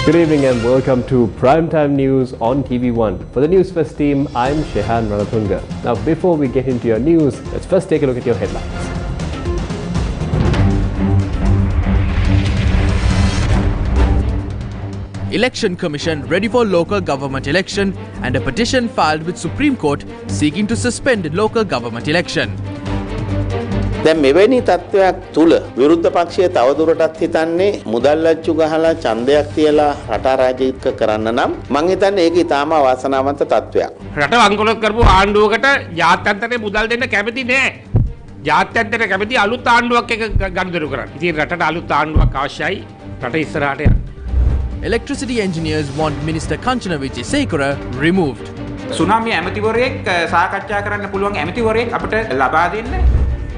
Good evening and welcome to Primetime News on TV1. For the Newsfirst team, I'm Shehan Ranatunga. Now, before we get into your news, let's first take a look at your headlines. Election Commission ready for local government election and a petition filed with Supreme Court seeking to suspend local government election. දැන් මෙවැනි තත්ත්වයක් තුල විරුද්ධ පක්ෂය තවදුරටත් හිතන්නේ මුදල්ලච්චු ගහලා ඡන්දයක් තියලා රට අරාජික කරන්න නම් මම හිතන්නේ ඒක ඊටාම අවාසනාවන්ත තත්ත්වයක්. රට වංගලොත් කරපු ආණ්ඩුවකට ජාත්‍යන්තරේ මුදල් දෙන්න කැමති නෑ. ජාත්‍යන්තරේ කැමති අලුත් ආණ්ඩුවක් එක ගනුදෙනු කරන්න. ඉතින් රටට අලුත් ආණ්ඩුවක් අවශ්‍යයි. රට ඉස්සරහට යන්න. Electricity engineers want Minister Kanchana Wijesekara removed. Tsunami ඇමතිවරයෙක් සාකච්ඡා කරන්න පුළුවන් ඇමතිවරයෙක් අපිට ලබා දෙන්න.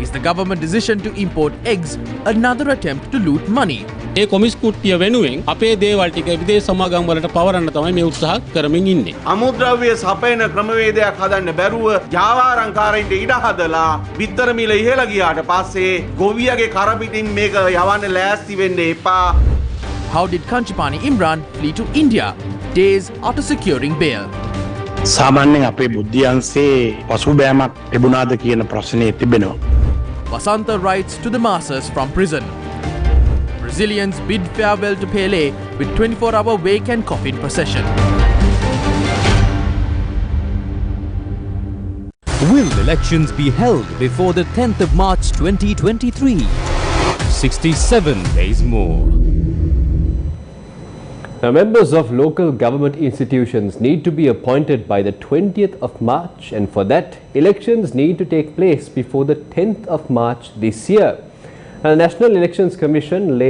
Is the government decision to import eggs another attempt to loot money? ඒ කොමිස් කුට්ටිය වෙනුවෙන් අපේ දේවල් ටික විදේශ සමාගම් වලට පවරන්න තමයි මේ උත්සාහ කරමින් ඉන්නේ. අමුද්‍රව්‍ය සපයන ක්‍රමවේදයක් හදන්න බැරුව ජාවාරම්කාරයින්ට ඉඩ හදලා බිත්තර මිල ඉහළ ගියාට පස්සේ ගොවියගේ කරපිටින් මේක යවන්න ලෑස්ති වෙන්න එපා. How did Kanchipani Imran flee to India days after securing bail? සාමාන්‍යයෙන් අපේ බුද්ධියන්සේ පසුබෑමක් තිබුණාද කියන ප්‍රශ්නේ තිබෙනවා. Vasantha writes to the masses from prison. Brazilians bid farewell to Pelé with 24-hour wake and coffin procession. Will elections be held before the 10th of March 2023? 67 days more. Now, members of local government institutions need to be appointed by the 20th of March, and for that, elections need to take place before the 10th of March this year. And the National Elections Commission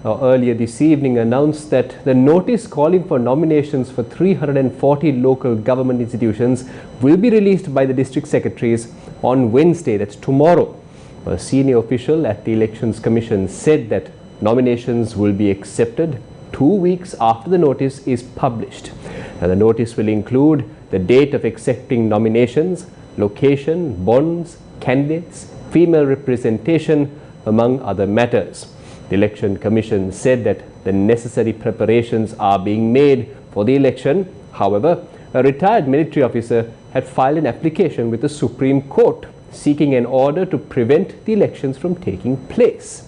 earlier this evening announced that the notice calling for nominations for 340 local government institutions will be released by the district secretaries on Wednesday, that's tomorrow. A senior official at the Elections Commission said that nominations will be accepted 2 weeks after the notice is published. And the notice will include the date of accepting nominations, location, bonds, candidates, female representation, among other matters. The Election Commission said that the necessary preparations are being made for the election. However, a retired military officer had filed an application with the Supreme Court seeking an order to prevent the elections from taking place.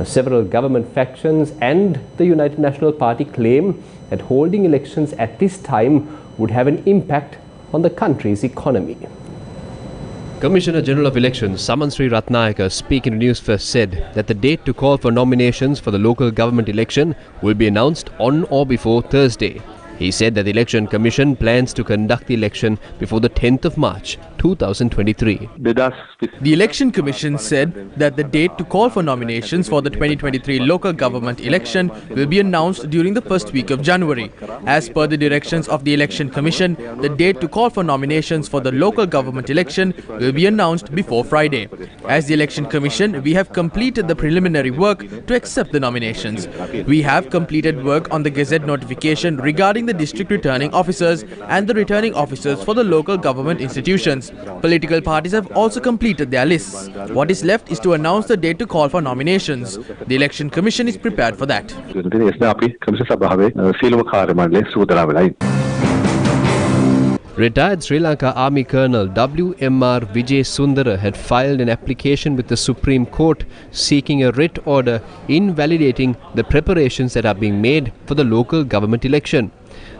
Several government factions and the United National Party claim that holding elections at this time would have an impact on the country's economy. Commissioner General of Elections Saman Sri Ratnayaka, speaking to Newsfirst, said that the date to call for nominations for the local government election will be announced on or before Thursday. He said that the Election Commission plans to conduct the election before the 10th of March 2023. The Election Commission said that the date to call for nominations for the 2023 local government election will be announced during the first week of January. As per the directions of the Election Commission, the date to call for nominations for the local government election will be announced before Friday. As the Election Commission, we have completed the preliminary work to accept the nominations. We have completed work on the Gazette notification regarding the district returning officers and the returning officers for the local government institutions. Political parties have also completed their lists. What is left is to announce the date to call for nominations. The Election Commission is prepared for that. Retired Sri Lanka Army Colonel W.M.R. Vijay Sundara had filed an application with the Supreme Court seeking a writ order invalidating the preparations that are being made for the local government election.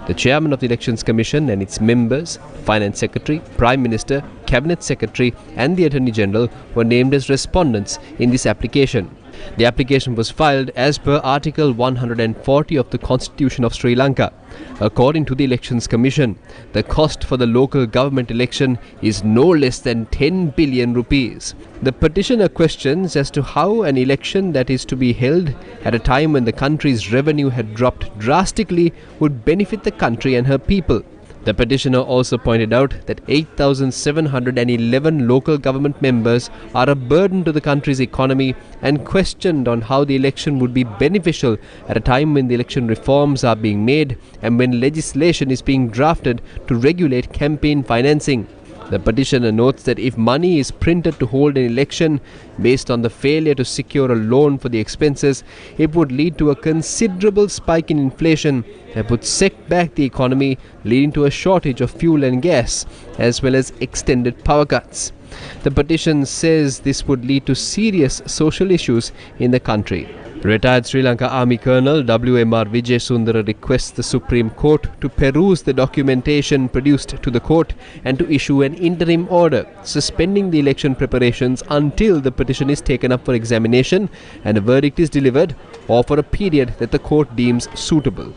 The chairman of the Elections Commission and its members, Finance Secretary, Prime Minister, Cabinet Secretary and the Attorney General were named as respondents in this application. The application was filed as per Article 140 of the Constitution of Sri Lanka. According to the Elections Commission, the cost for the local government election is no less than 10 billion rupees. The petitioner questions as to how an election that is to be held at a time when the country's revenue had dropped drastically would benefit the country and her people. The petitioner also pointed out that 8,711 local government members are a burden to the country's economy and questioned on how the election would be beneficial at a time when the election reforms are being made and when legislation is being drafted to regulate campaign financing. The petitioner notes that if money is printed to hold an election based on the failure to secure a loan for the expenses, it would lead to a considerable spike in inflation that would set back the economy, leading to a shortage of fuel and gas, as well as extended power cuts. The petition says this would lead to serious social issues in the country. Retired Sri Lanka Army Colonel WMR Vijay Sundara requests the Supreme Court to peruse the documentation produced to the court and to issue an interim order suspending the election preparations until the petition is taken up for examination and a verdict is delivered, or for a period that the court deems suitable.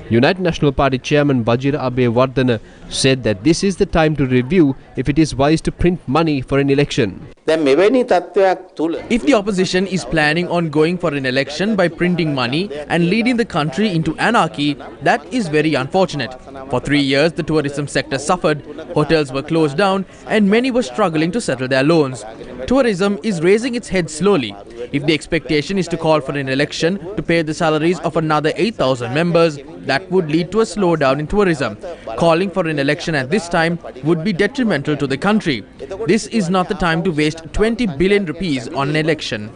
United National Party Chairman Bajira Abeyewardena said that this is the time to review if it is wise to print money for an election. If the opposition is planning on going for an election by printing money and leading the country into anarchy, that is very unfortunate. For 3 years, the tourism sector suffered, hotels were closed down, and many were struggling to settle their loans. Tourism is raising its head slowly. If the expectation is to call for an election to pay the salaries of another 8,000 members, that would lead to a slowdown in tourism. Calling for an election at this time would be detrimental to the country. This is not the time to waste 20 billion rupees on an election.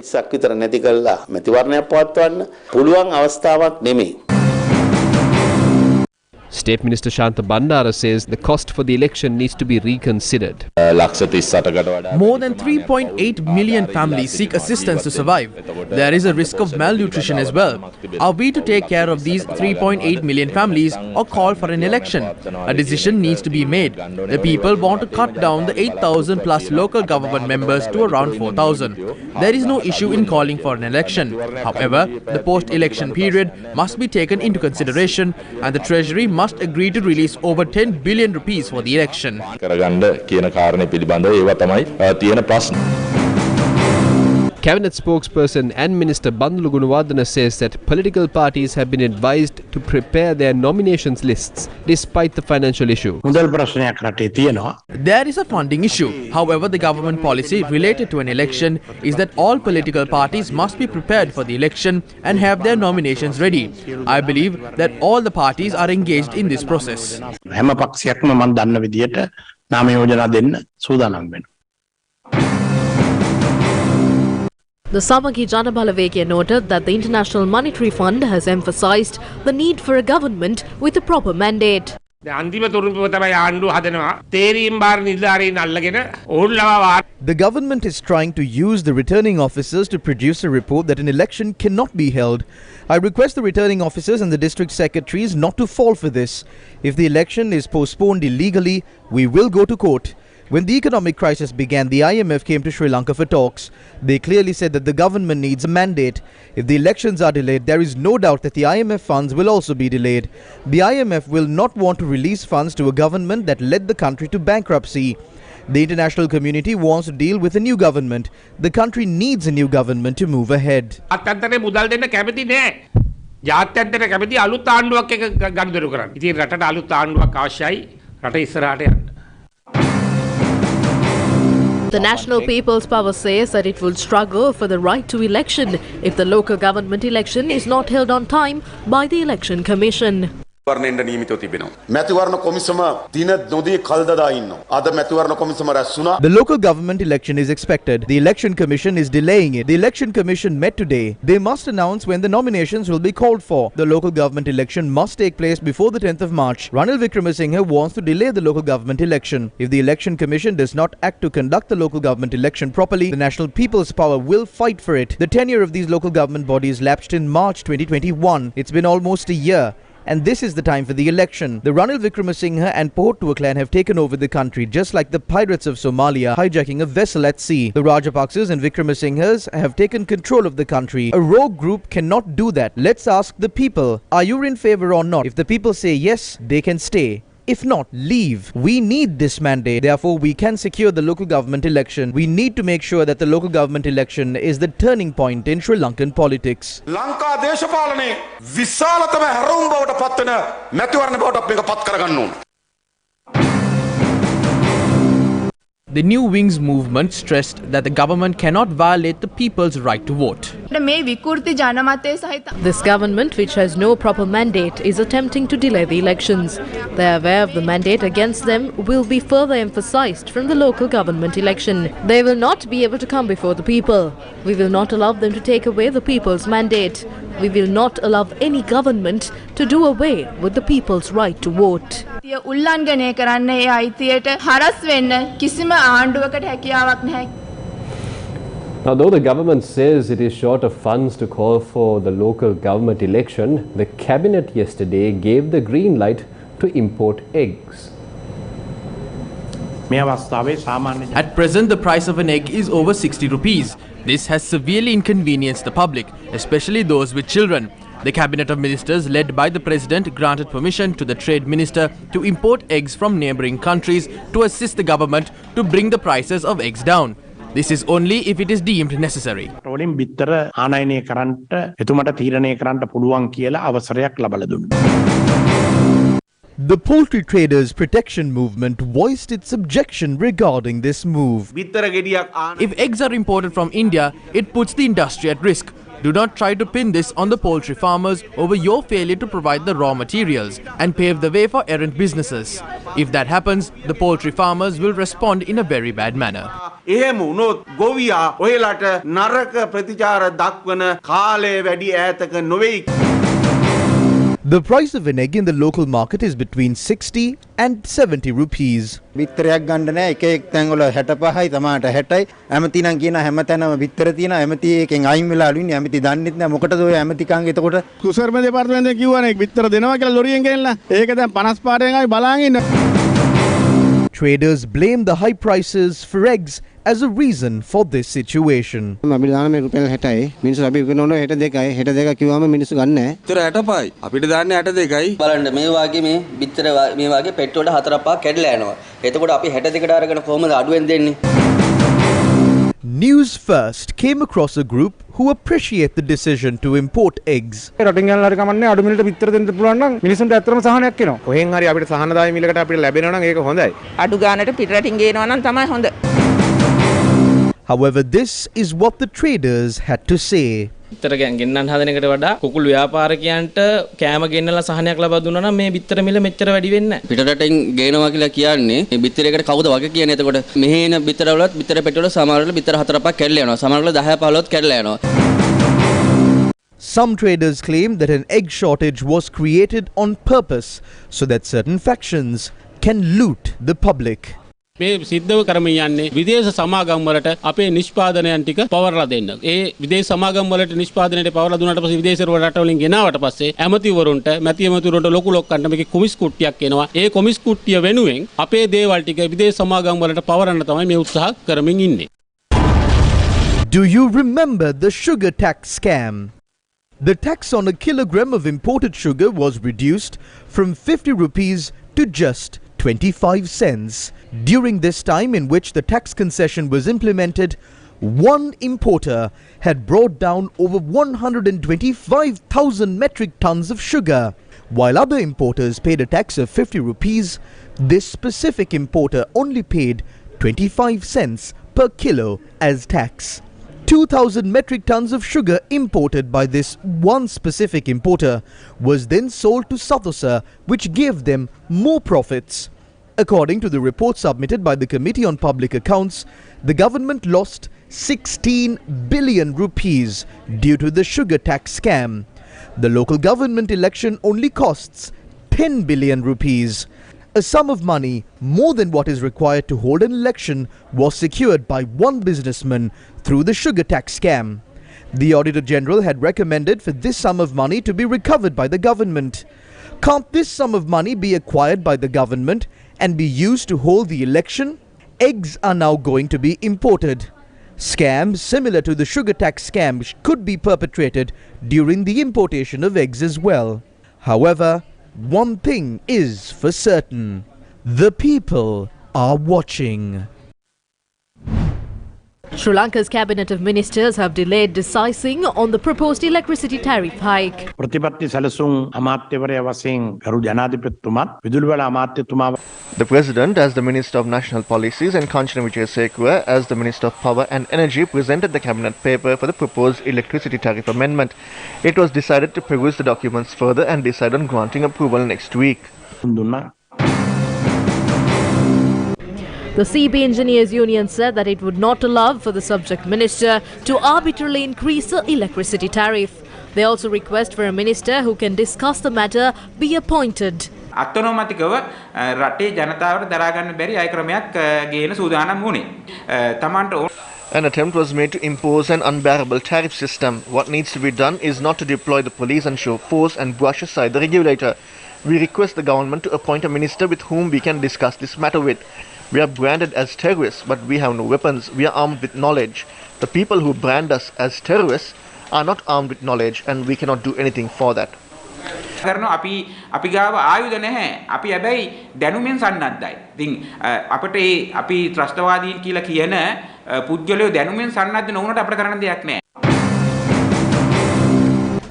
State Minister Shantha Bandara says the cost for the election needs to be reconsidered. More than 3.8 million families seek assistance to survive. There is a risk of malnutrition as well. Are we to take care of these 3.8 million families or call for an election? A decision needs to be made. The people want to cut down the 8,000 plus local government members to around 4,000. There is no issue in calling for an election. However, the post-election period must be taken into consideration and the Treasury must agree to release over 10 billion rupees for the election. Cabinet spokesperson and Minister Bandulu Gunawardena says that political parties have been advised to prepare their nominations lists despite the financial issue. There is a funding issue. However, the government policy related to an election is that all political parties must be prepared for the election and have their nominations ready. I believe that all the parties are engaged in this process. The Samagi Janabalawekya noted that the International Monetary Fund has emphasized the need for a government with a proper mandate. The government is trying to use the returning officers to produce a report that an election cannot be held. I request the returning officers and the district secretaries not to fall for this. If the election is postponed illegally, we will go to court. When the economic crisis began, the IMF came to Sri Lanka for talks. They clearly said that the government needs a mandate. If the elections are delayed, there is no doubt that the IMF funds will also be delayed. The IMF will not want to release funds to a government that led the country to bankruptcy. The international community wants to deal with a new government. The country needs a new government to move ahead. The National People's Power says that it will struggle for the right to election if the local government election is not held on time by the Election Commission. The local government election is expected. The Election Commission is delaying it. The Election Commission met today. They must announce when the nominations will be called for. The local government election must take place before the 10th of March. Ranil Wickremesinghe wants to delay the local government election. If the Election Commission does not act to conduct the local government election properly, the National People's Power will fight for it. The tenure of these local government bodies lapsed in March 2021. It's been almost a year. And this is the time for the election. The Ranil Wickremesinghe and Port Tuaklan have taken over the country, just like the pirates of Somalia hijacking a vessel at sea. The Rajapaksas and Wickremesinghes have taken control of the country. A rogue group cannot do that. Let's ask the people, are you in favor or not? If the people say yes, they can stay. If not, leave. We need this mandate. Therefore, we can secure the local government election. We need to make sure that the local government election is the turning point in Sri Lankan politics. Lanka දේශපාලනේ විශාලතම හැරවුම් බවට පත්වන මැතිවරණ බවට අපි මේක පත් කරගන්න ඕන. The New Wings movement stressed that the government cannot violate the people's right to vote. This government, which has no proper mandate, is attempting to delay the elections. They are aware of the mandate against them will be further emphasized from the local government election. They will not be able to come before the people. We will not allow them to take away the people's mandate. We will not allow any government to do away with the people's right to vote. Now, though the government says it is short of funds to call for the local government election, the cabinet yesterday gave the green light to import eggs. At present, the price of an egg is over 60 rupees. This has severely inconvenienced the public, especially those with children. The Cabinet of Ministers led by the President granted permission to the Trade Minister to import eggs from neighbouring countries to assist the government to bring the prices of eggs down. This is only if it is deemed necessary. The poultry traders protection movement voiced its objection regarding this move. If eggs are imported from India, it puts the industry at risk. Do not try to pin this on the poultry farmers over your failure to provide the raw materials and pave the way for errant businesses. If that happens, the poultry farmers will respond in a very bad manner. The price of an egg in the local market is between 60 and 70 rupees. Traders blame the high prices for eggs as a reason for this situation. News First came across a group who appreciate the decision to import eggs. However, this is what the traders had to say. Some traders claim that an egg shortage was created on purpose so that certain factions can loot the public. මේ සිද්ධව කරමින් යන්නේ විදේශ සමාගම් වලට අපේ නිෂ්පාදනයන් ටික පවර්ලා දෙන්න. ඒ විදේශ සමාගම් වලට නිෂ්පාදනයට පවර්ලා දුන්නාට පස්සේ විදේශ රටවලින් ගෙනාවට පස්සේ ඇමතිවරුන්ට මැතිවරුන්ට ලොකු ලොක්කන්ට මේකේ කොමිස් කුට්ටියක් එනවා. ඒ කොමිස් කුට්ටිය වෙනුවෙන් අපේ දේවල් ටික විදේශ සමාගම් වලට පවරන්න තමයි මේ උත්සාහ කරමින් ඉන්නේ. Do you remember the sugar tax scam? The tax on a kilogram of imported sugar was reduced from 50 rupees to just 25 cents. During this time in which the tax concession was implemented, one importer had brought down over 125,000 metric tons of sugar. While other importers paid a tax of 50 rupees, this specific importer only paid 25 cents per kilo as tax. 2,000 metric tons of sugar imported by this one specific importer was then sold to Sathosa, which gave them more profits. According to the report submitted by the Committee on Public Accounts, the government lost 16 billion rupees due to the sugar tax scam. The local government election only costs 10 billion rupees. A sum of money more than what is required to hold an election was secured by one businessman through the sugar tax scam. The Auditor General had recommended for this sum of money to be recovered by the government. Can't this sum of money be acquired by the government and be used to hold the election? Eggs are now going to be imported. Scams similar to the sugar tax scam could be perpetrated during the importation of eggs as well. However, one thing is for certain: the people are watching. Sri Lanka's cabinet of ministers have delayed decising on the proposed electricity tariff hike. ප්‍රතිපත්ති සැලසුම් අමාත්‍යවරයා වශයෙන් ගරු ජනාධිපතිතුමත් විදුලි වල අමාත්‍යතුමා The President, as the Minister of National Policies, and Kanchana Wijesekula, as the Minister of Power and Energy, presented the Cabinet paper for the proposed electricity tariff amendment. It was decided to peruse the documents further and decide on granting approval next week. The CB Engineers Union said that it would not allow for the subject minister to arbitrarily increase the electricity tariff. They also request for a minister who can discuss the matter be appointed. අත්නොමතිකව රටේ ජනතාවට දරා ගන්න බැරි අය ක්‍රමයක් ගේන සූදානම් වුණේ. තමන්ට An attempt was made to impose an unbearable tariff system. What needs to be done is not to deploy the police and show force and brush aside the regulator. We request the government to appoint a minister with whom we can discuss this matter with. We are branded as terrorists, but we have no weapons. We are armed with knowledge. The people who brand us as terrorists are not armed with knowledge, and we cannot do anything for that. අපි ගාව ආයුධ නැහැ. අපි හැබැයි දැනුමින් සන්නද්ධයි. ඉතින් අපිට අපි ත්‍රස්තවාදීන් කියලා කියන පුද්ගලයෝ දැනුමින් සන්නද්ධ නොවුනට අපිට කරන්න දෙයක් නැහැ.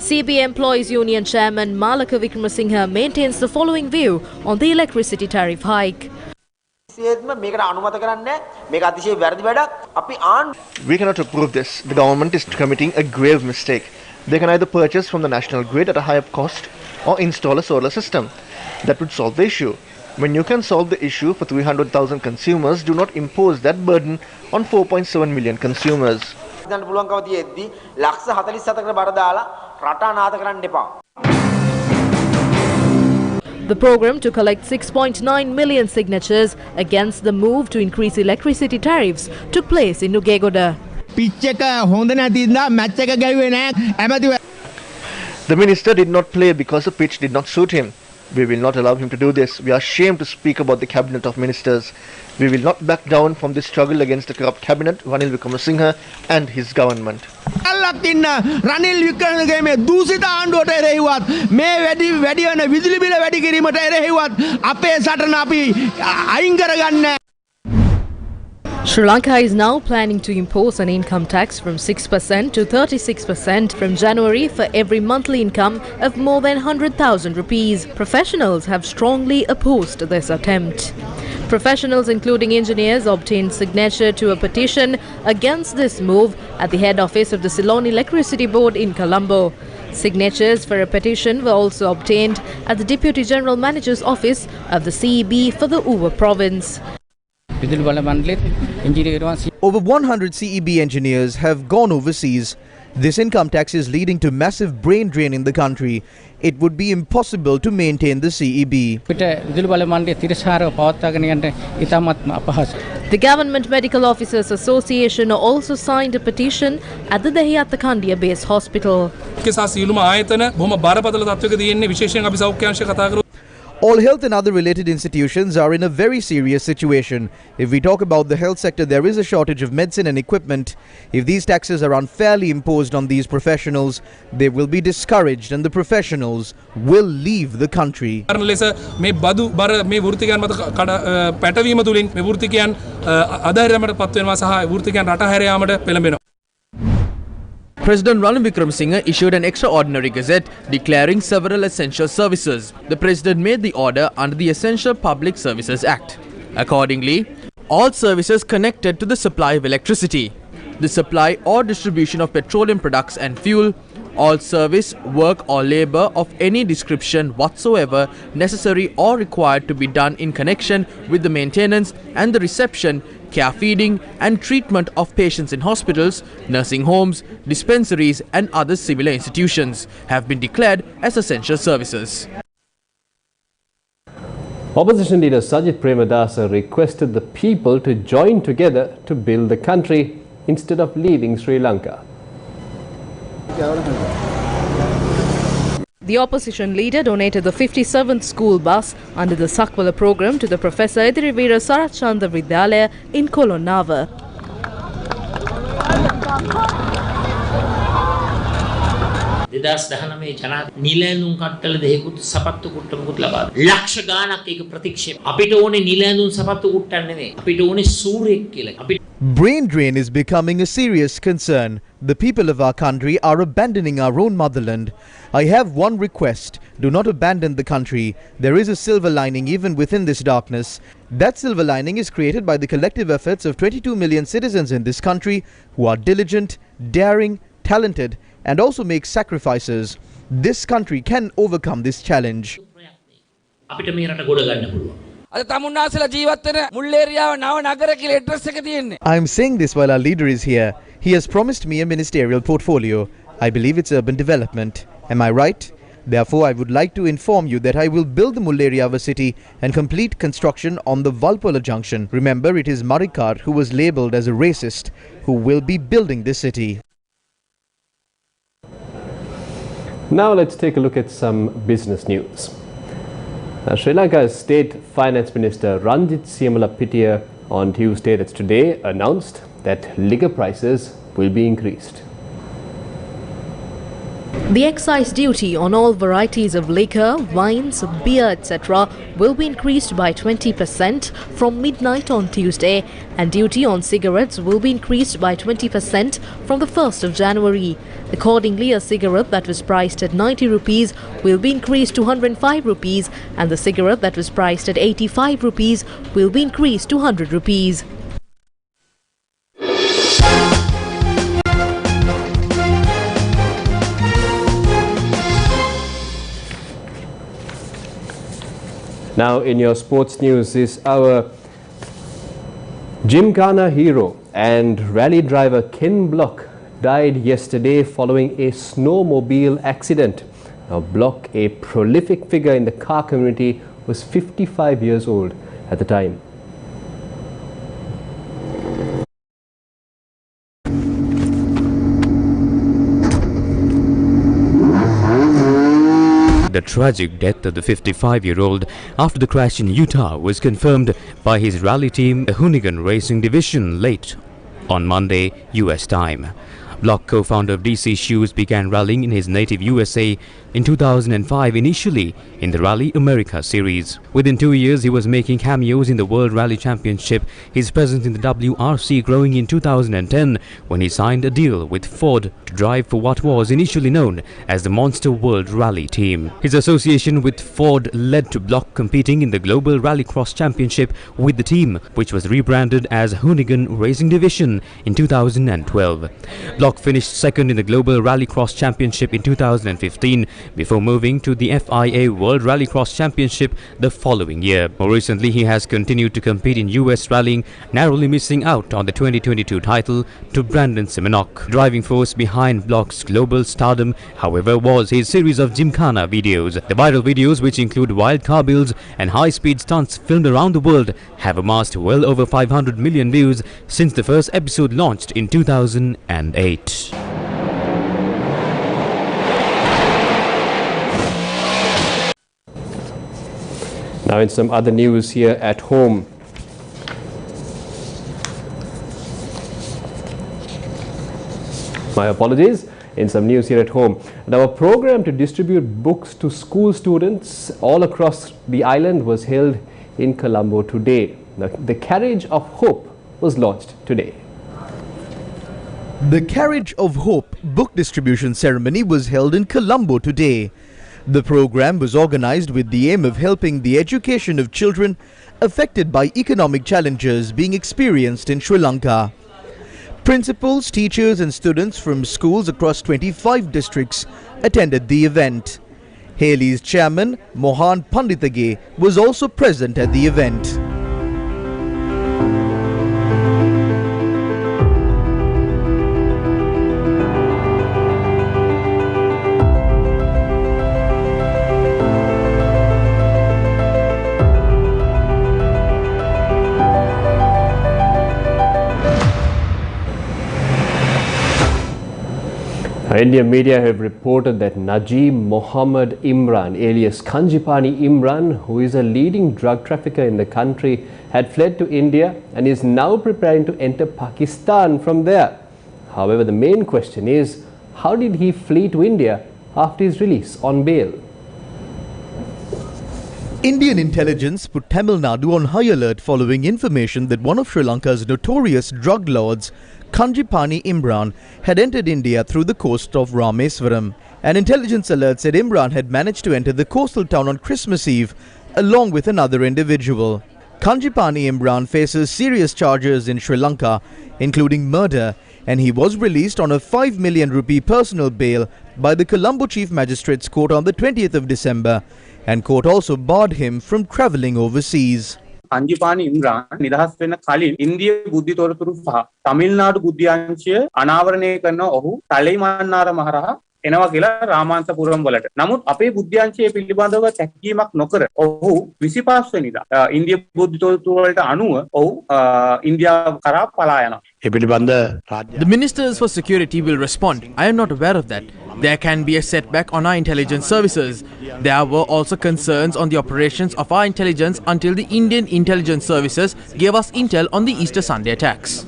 CB Employees Union Chairman Malaka Wickramasinghe maintains the following view on the electricity tariff hike. We cannot approve this. The government is committing a grave mistake. They can either purchase from the national grid at a higher cost or install a solar system. That would solve the issue. When you can solve the issue for 300,000 consumers, do not impose that burden on 4.7 million consumers. The program to collect 6.9 million signatures against the move to increase electricity tariffs took place in Nugegoda. The minister did not play because the pitch did not suit him. We will not allow him to do this. We are ashamed to speak about the cabinet of ministers. We will not back down from this struggle against the corrupt cabinet, Ranil Wickramasinghe and his government. Ranil Wickremesinghe මේ දූෂිත ආණ්ඩුවට එරෙහිවත් මේ වැඩි වෙන විදුලි බිල වැඩි කිරීමට එරෙහිවත් අපේ සටන අපි අයින් කරගන්න. Sri Lanka is now planning to impose an income tax from 6% to 36% from January for every monthly income of more than 100,000 rupees. Professionals have strongly opposed this attempt. Professionals including engineers obtained signature to a petition against this move at the head office of the Ceylon Electricity Board in Colombo. Signatures for a petition were also obtained at the Deputy General Manager's office of the CEB for the Uva province. Over 100 CEB engineers have gone overseas. This income tax is leading to massive brain drain in the country. It would be impossible to maintain the CEB. The Government Medical Officers Association also signed a petition at the Dahiyattakandia Base Hospital. All health and other related institutions are in a very serious situation. If we talk about the health sector, there is a shortage of medicine and equipment. If these taxes are unfairly imposed on these professionals, they will be discouraged and the professionals will leave the country. President Ranil Wickramasinghe issued an extraordinary gazette declaring several essential services. The President made the order under the Essential Public Services Act. Accordingly, all services connected to the supply of electricity, the supply or distribution of petroleum products and fuel, all service, work or labour of any description whatsoever necessary or required to be done in connection with the maintenance and the reception, care feeding and treatment of patients in hospitals, nursing homes, dispensaries and other similar institutions have been declared as essential services. Opposition leader Sajith Premadasa requested the people to join together to build the country instead of leaving Sri Lanka. The opposition leader donated the 57th school bus under the Sakwala program to the Professor Edirivira Sarachanda Vidyalaya in Kolonava. නිලැඳුම් කට්ටල දෙකකුත් සපත්තු කුට්ටමකුත් ලබා ලක්ෂ ගාණක් ඒක ප්‍රතික්ෂේප අපිට ඕනේ නිලැඳුම් සපත්තු කුට්ටන්න නෙවෙයි අපිට ඕනේ සූර්යෙක් කියලා. Brain drain is becoming a serious concern. The people of our country are abandoning our own motherland. I have one request. Do not abandon the country. There is a silver lining even within this darkness. That silver lining is created by the collective efforts of 22 million citizens in this country who are diligent, daring, talented, and also make sacrifices. This country can overcome this challenge. I am saying this while our leader is here. He has promised me a ministerial portfolio. I believe it's urban development. Am I right? Therefore, I would like to inform you that I will build the Mulleriava city and complete construction on the Valpola junction. Remember, it is Marikar who was labelled as a racist who will be building this city. Now let's take a look at some business news. Sri Lanka's State Finance Minister Ranjit Siyamalapitiya on Tuesday, that's today, announced that liquor prices will be increased. The excise duty on all varieties of liquor, wines, beer, etc. will be increased by 20% from midnight on Tuesday, and duty on cigarettes will be increased by 20% from the 1st of January. Accordingly, a cigarette that was priced at 90 rupees will be increased to 105 rupees, and the cigarette that was priced at 85 rupees will be increased to 100 rupees. Now in your sports news is our Gymkhana hero and rally driver Ken Block died yesterday following a snowmobile accident. Now Block, a prolific figure in the car community, was 55 years old at the time. The tragic death of the 55-year-old after the crash in Utah was confirmed by his rally team, the Hoonigan Racing Division, late on Monday, US time. Block, co-founder of DC Shoes, began rallying in his native USA in 2005, initially in the Rally America series. Within 2 years, he was making cameos in the World Rally Championship, his presence in the WRC growing in 2010 when he signed a deal with Ford to drive for what was initially known as the Monster World Rally team. His association with Ford led to Block competing in the Global Rallycross Championship with the team, which was rebranded as Hoonigan Racing Division in 2012. Block finished second in the Global Rallycross Championship in 2015 before moving to the FIA World Rallycross Championship the following year. More recently, he has continued to compete in US rallying, narrowly missing out on the 2022 title to Brandon Simonok. Driving force behind Block's global stardom, however, was his series of Gymkhana videos. The viral videos, which include wild car builds and high-speed stunts filmed around the world, have amassed well over 500 million views since the first episode launched in 2008. Now in some other news here at home. My apologies. In some news here at home. And our program to distribute books to school students all across the island was held in Colombo today. The Carriage of Hope was launched today. The Carriage of Hope book distribution ceremony was held in Colombo today. The program was organized with the aim of helping the education of children affected by economic challenges being experienced in Sri Lanka. Principals, teachers and students from schools across 25 districts attended the event. Haley's chairman, Mohan Panditage, was also present at the event. Indian media have reported that Najim Mohammed Imran, alias Kanjipani Imran, who is a leading drug trafficker in the country, had fled to India and is now preparing to enter Pakistan from there. However, the main question is, how did he flee to India after his release on bail? Indian intelligence put Tamil Nadu on high alert following information that one of Sri Lanka's notorious drug lords, Kanjipani Imran, had entered India through the coast of Rameswaram. An intelligence alert said Imran had managed to enter the coastal town on Christmas Eve along with another individual. Kanjipani Imran faces serious charges in Sri Lanka, including murder, and he was released on a 5 million rupee personal bail by the Colombo Chief Magistrates Court on the 20th of December, and court also barred him from travelling overseas. Kanjipani Imran නිදහස් වෙන කලින් ඉන්දිය බුද්ධි තොරතුරු සහ තමිල්නාඩු බුද්ධ්‍යාංශය අනාවරණය කරන ඔහු තලෙයිමන්නාර මහරහා එනවා කියලා රාමාන්තපුරම් වලට. නමුත් අපේ බුද්ධ්‍යාංශයේ පිළිබඳව තැකීමක් නොකර ඔහු 25 වෙනිදා ඉන්දිය බුද්ධි තොරතුරු වලට අනුව ඔහු ඉන්දියාව කරා පලා යනවා. The ministers for security will respond. I am not aware of that. There can be a setback on our intelligence services. There were also concerns on the operations of our intelligence until the Indian intelligence services gave us intel on the Easter Sunday attacks.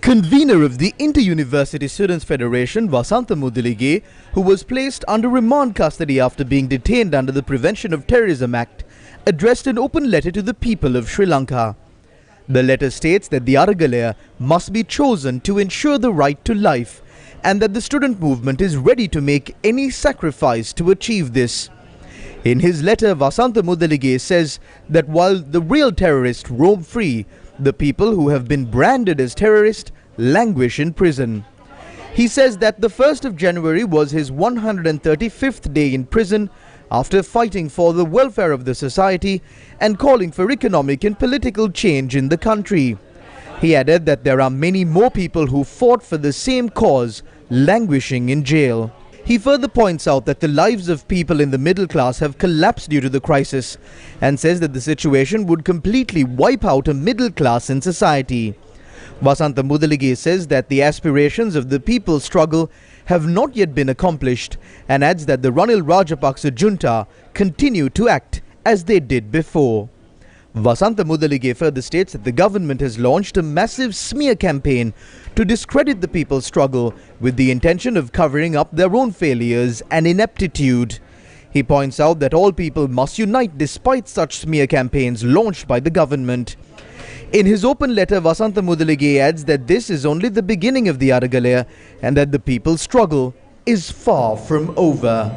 Convener of the Inter-University Students Federation, Vasantha Mudalige, who was placed under remand custody after being detained under the Prevention of Terrorism Act, addressed an open letter to the people of Sri Lanka. The letter states that the Aragalaya must be chosen to ensure the right to life and that the student movement is ready to make any sacrifice to achieve this. In his letter, Vasantha Mudalige says that while the real terrorists roam free, the people who have been branded as terrorists languish in prison. He says that the 1st of January was his 135th day in prison after fighting for the welfare of the society and calling for economic and political change in the country. He added that there are many more people who fought for the same cause languishing in jail. He further points out that the lives of people in the middle class have collapsed due to the crisis and says that the situation would completely wipe out a middle class in society. Vasantha Mudalige says that the aspirations of the people's struggle have not yet been accomplished and adds that the Ranil Rajapaksa junta continue to act as they did before. Vasantha Mudalige further states that the government has launched a massive smear campaign to discredit the people's struggle with the intention of covering up their own failures and ineptitude. He points out that all people must unite despite such smear campaigns launched by the government. In his open letter, Vasantha Mudalige adds that this is only the beginning of the Aragalaya and that the people's struggle is far from over.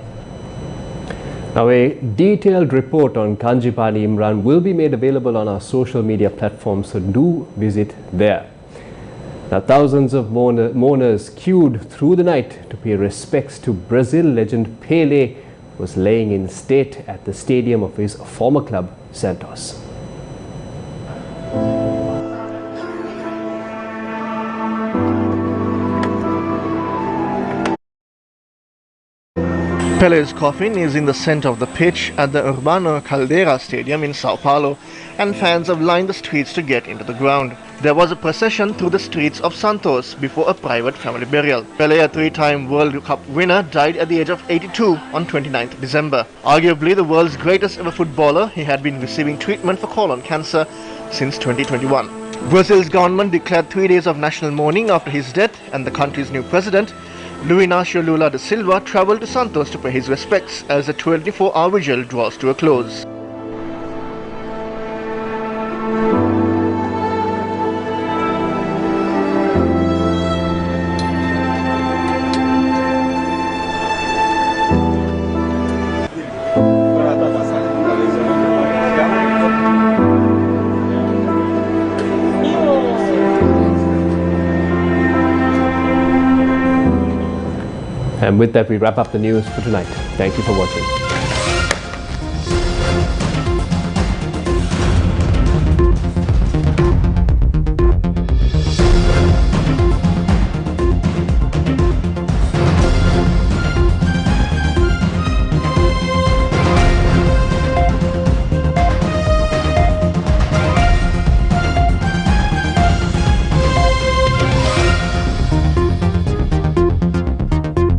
Now, a detailed report on Kanjipani Imran will be made available on our social media platforms, so do visit there. Now, thousands of mourners queued through the night to pay respects to Brazil legend Pelé, who was laying in state at the stadium of his former club, Santos. Pele's coffin is in the center of the pitch at the Urbano Caldeira Stadium in Sao Paulo, and fans have lined the streets to get into the ground. There was a procession through the streets of Santos before a private family burial. Pelé, a three-time World Cup winner, died at the age of 82 on 29th December. Arguably the world's greatest ever footballer, he had been receiving treatment for colon cancer since 2021. Brazil's government declared 3 days of national mourning after his death, and the country's new president, Luiz Inácio Lula da Silva, travelled to Santos to pay his respects as the 24-hour vigil draws to a close. And with that, we wrap up the news for tonight. Thank you for watching.